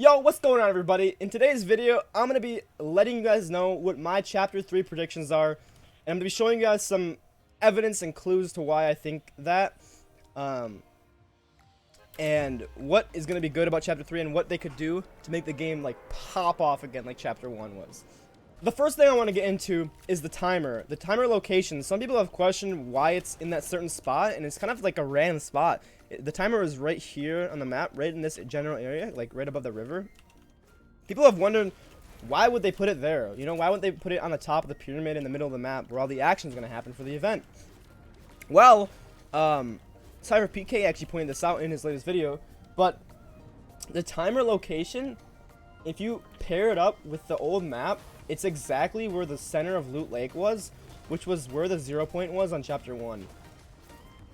Yo, what's going on, everybody? In today's video, I'm going to be letting you guys know what my Chapter 3 predictions are. And I'm going to be showing you guys some evidence and clues to why I think that. And what is going to be good about Chapter 3 and what they could do to make the game, like, pop off again like Chapter 1 was. The first thing I want to get into is the timer. The timer location. Some people have questioned why it's in that certain spot, and it's kind of like a random spot. The timer is right here on the map, right in this general area, like right above the river. People have wondered, why would they put it there? You know, why wouldn't they put it on the top of the pyramid in the middle of the map where all the action is going to happen for the event? Well, Cyber PK actually pointed this out in his latest video, but the timer location, if you pair it up with the old map, it's exactly where the center of Loot Lake was, which was where the 0 point was on Chapter 1.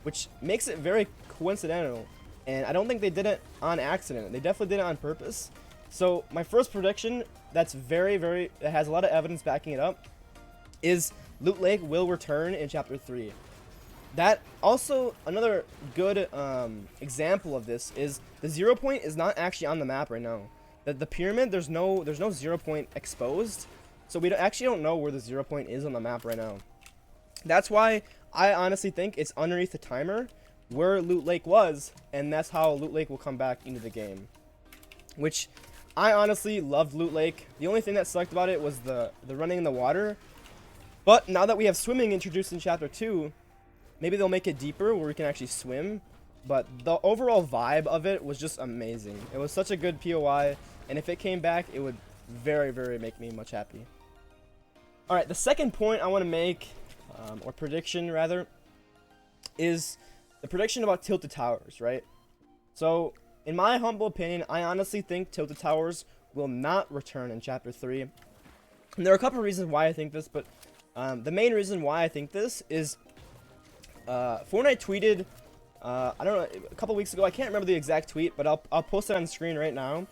Which makes it very coincidental, and I don't think they did it on accident. They definitely did it on purpose. So my first prediction, that's that has a lot of evidence backing it up, is Loot Lake will return in Chapter 3. That also, another good example of this is the 0 point is not actually on the map right now. The pyramid, there's no 0 point exposed, so we actually don't know where the 0 point is on the map right now. That's why I honestly think it's underneath the timer where Loot Lake was, and that's how Loot Lake will come back into the game. Which, I honestly loved Loot Lake. The only thing that sucked about it was the running in the water. But now that we have swimming introduced in Chapter 2, maybe they'll make it deeper where we can actually swim. But the overall vibe of it was just amazing. It was such a good POI, and if it came back, it would very make me much happy. Alright, the second point I want to make, or prediction rather, is the prediction about Tilted Towers, right? So, in my humble opinion, I honestly think Tilted Towers will not return in Chapter 3. And there are a couple of reasons why I think this, but the main reason why I think this is Fortnite tweeted, I don't know, a couple weeks ago, I can't remember the exact tweet, but I'll post it on the screen right now.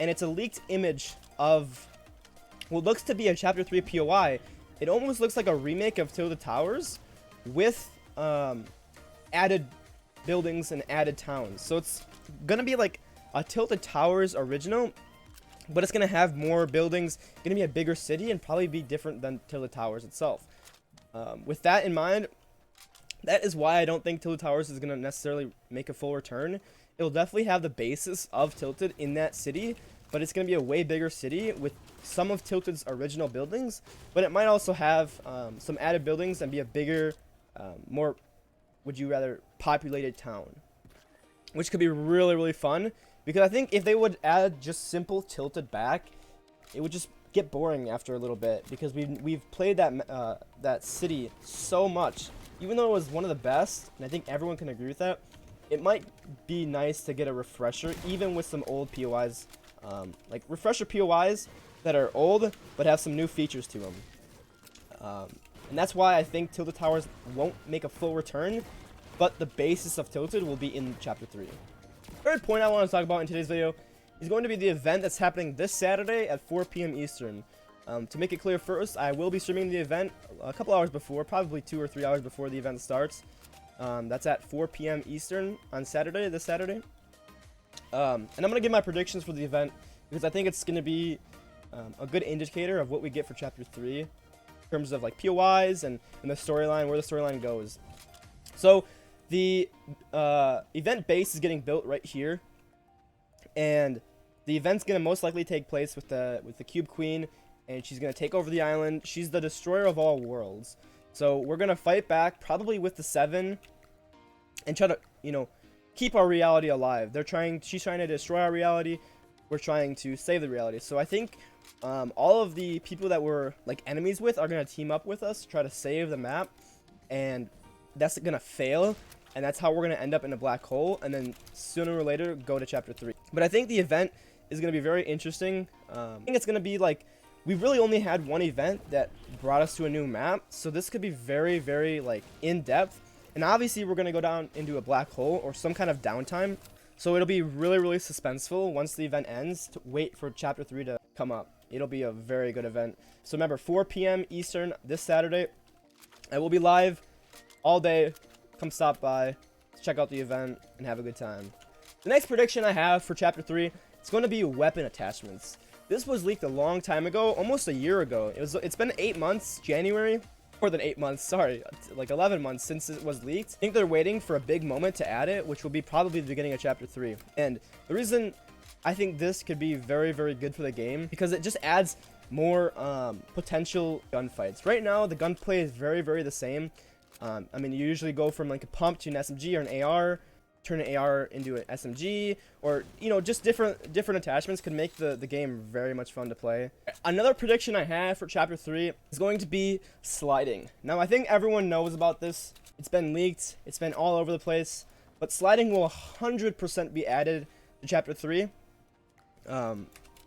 And it's a leaked image of what looks to be a Chapter 3 POI. It almost looks like a remake of Tilted Towers with added buildings and added towns. So it's gonna be like a Tilted Towers original, but it's gonna have more buildings, gonna be a bigger city, and probably be different than Tilted Towers itself. With that in mind, that is why I don't think Tilted Towers is gonna necessarily make a full return. It'll definitely have the basis of Tilted in that city, but it's gonna be a way bigger city with some of Tilted's original buildings, but it might also have some added buildings and be a bigger, more, would you rather, populated town, which could be really fun, because I think if they would add just simple Tilted back, it would just get boring after a little bit, because we've played that city so much. Even though it was one of the best, and I think everyone can agree with that, it might be nice to get a refresher, even with some old POIs, like refresher POIs that are old but have some new features to them. And that's why I think Tilted Towers won't make a full return, but the basis of Tilted will be in Chapter 3. Third point I want to talk about in today's video is going to be the event that's happening this Saturday at 4 p.m. Eastern. To make it clear first, I will be streaming the event a couple hours before, probably 2 or 3 hours before the event starts. That's at 4 p.m. Eastern on Saturday, this Saturday. And I'm going to give my predictions for the event, because I think it's going to be a good indicator of what we get for Chapter 3. In terms of like POIs and the storyline, where the storyline goes. So the event base is getting built right here, and the event's gonna most likely take place with the Cube Queen, and she's gonna take over the island. She's the destroyer of all worlds. So we're gonna fight back, probably with the 7, and try to, you know, keep our reality alive. She's trying to destroy our reality. We're trying to save the reality. So I think all of the people that we're like enemies with are gonna team up with us to try to save the map, and that's gonna fail, and that's how we're gonna end up in a black hole, and then sooner or later go to Chapter 3. But I think the event is gonna be very interesting. I think it's gonna be like, we've really only had one event that brought us to a new map, so this could be very like in depth, and obviously we're gonna go down into a black hole or some kind of downtime. So it'll be really suspenseful once the event ends to wait for Chapter 3 to come up. It'll be a very good event. So remember, 4 p.m. Eastern this Saturday. I will be live all day. Come stop by, check out the event, and have a good time. The next prediction I have for Chapter 3, it's It's going to be weapon attachments. This was leaked a long time ago, almost a year ago. It's been 8 months, January. More than 8 months, sorry, like 11 months since it was leaked. I think they're waiting for a big moment to add it, which will be probably the beginning of Chapter 3. And the reason I think this could be very, very good for the game, because it just adds more potential gunfights. Right now, the gunplay is very, very the same. I mean, you usually go from like a pump to an SMG or an AR, turn an AR into an SMG, or, you know, just different attachments could make the game very much fun to play. Another prediction I have for Chapter 3 is going to be sliding. Now, I think everyone knows about this. It's been leaked. It's been all over the place. But sliding will 100% be added to Chapter 3,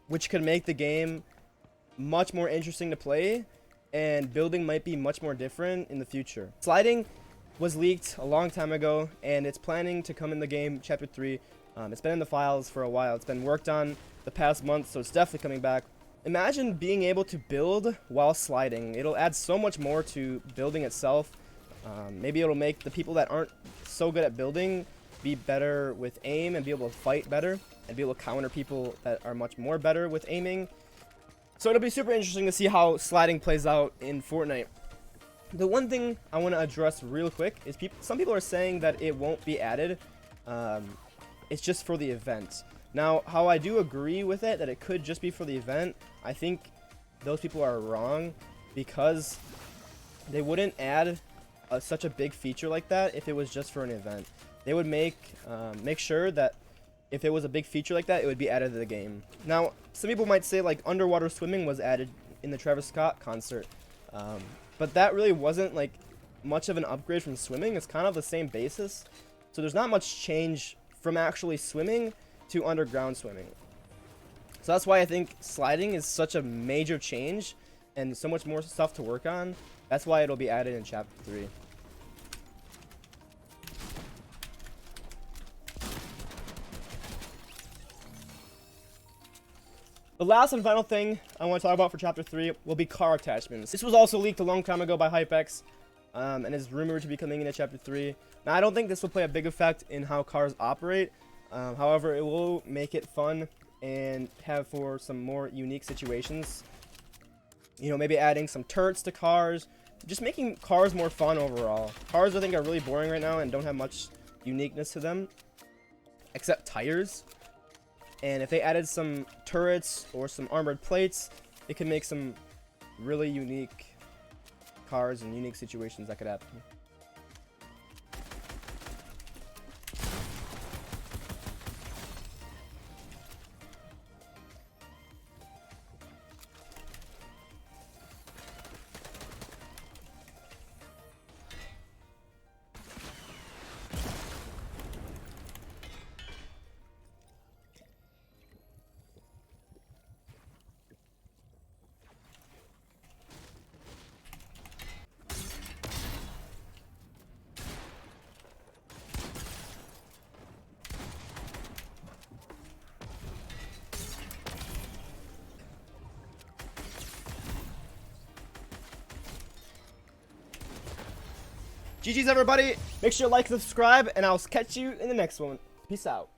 which could make the game much more interesting to play, and building might be much more different in the future. Sliding was leaked a long time ago, and it's planning to come in the game Chapter 3. It's been in the files for a while. It's been worked on the past month, so it's definitely coming back. Imagine being able to build while sliding. It'll add so much more to building itself. Maybe it'll make the people that aren't so good at building be better with aim and be able to fight better and be able to counter people that are much more better with aiming. So it'll be super interesting to see how sliding plays out in Fortnite. The one thing I want to address real quick is some people are saying that it won't be added. It's just for the event. Now, how I do agree with it, that it could just be for the event, I think those people are wrong, because they wouldn't add such a big feature like that if it was just for an event. They would make sure that if it was a big feature like that, it would be added to the game. Now, some people might say like underwater swimming was added in the Travis Scott concert, but that really wasn't like much of an upgrade from swimming. It's kind of the same basis, so there's not much change from actually swimming to underground swimming. So that's why I think sliding is such a major change and so much more stuff to work on. That's why it'll be added in Chapter 3. The last and final thing I want to talk about for Chapter 3 will be car attachments. This was also leaked a long time ago by HypeX, and is rumored to be coming into Chapter 3. Now, I don't think this will play a big effect in how cars operate. However, it will make it fun and have for some more unique situations. You know, maybe adding some turrets to cars, just making cars more fun overall. Cars, I think, are really boring right now and don't have much uniqueness to them, except tires. And if they added some turrets or some armored plates, it could make some really unique cars and unique situations that could happen. GG's everybody. Make sure to like and subscribe, and I'll catch you in the next one. Peace out.